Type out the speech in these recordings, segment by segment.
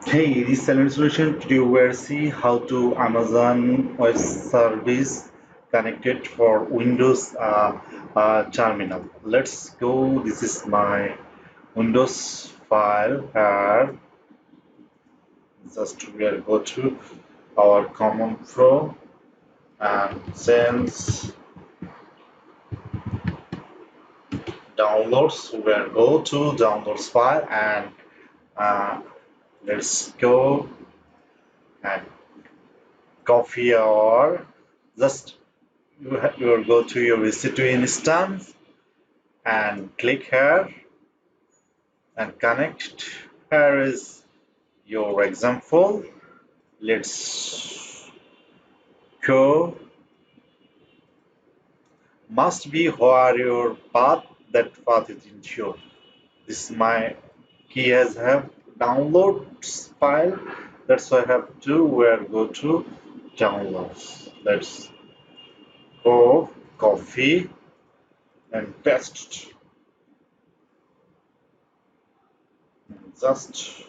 Hey, this is Silent Solution. Today we'll see how to Amazon Web Service connected for Windows terminal. Let's go. This is my Windows file here. Just we'll go to our common pro and since downloads, we'll go to downloads file and uh, let's go and copy or just you will go to your EC2 instance and click here and connect. Here is your example. Let's go. Must be where your path, that path is ensured. This is my key has have downloads file. That's why I have to where go to downloads. Let's go copy and paste. Just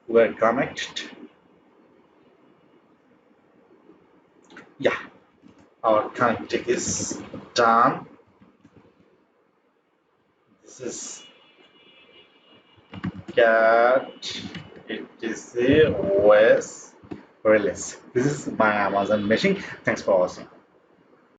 we're connected. Yeah, our connecting is done. This is cat etc os release. This is my Amazon machine. Thanks for watching.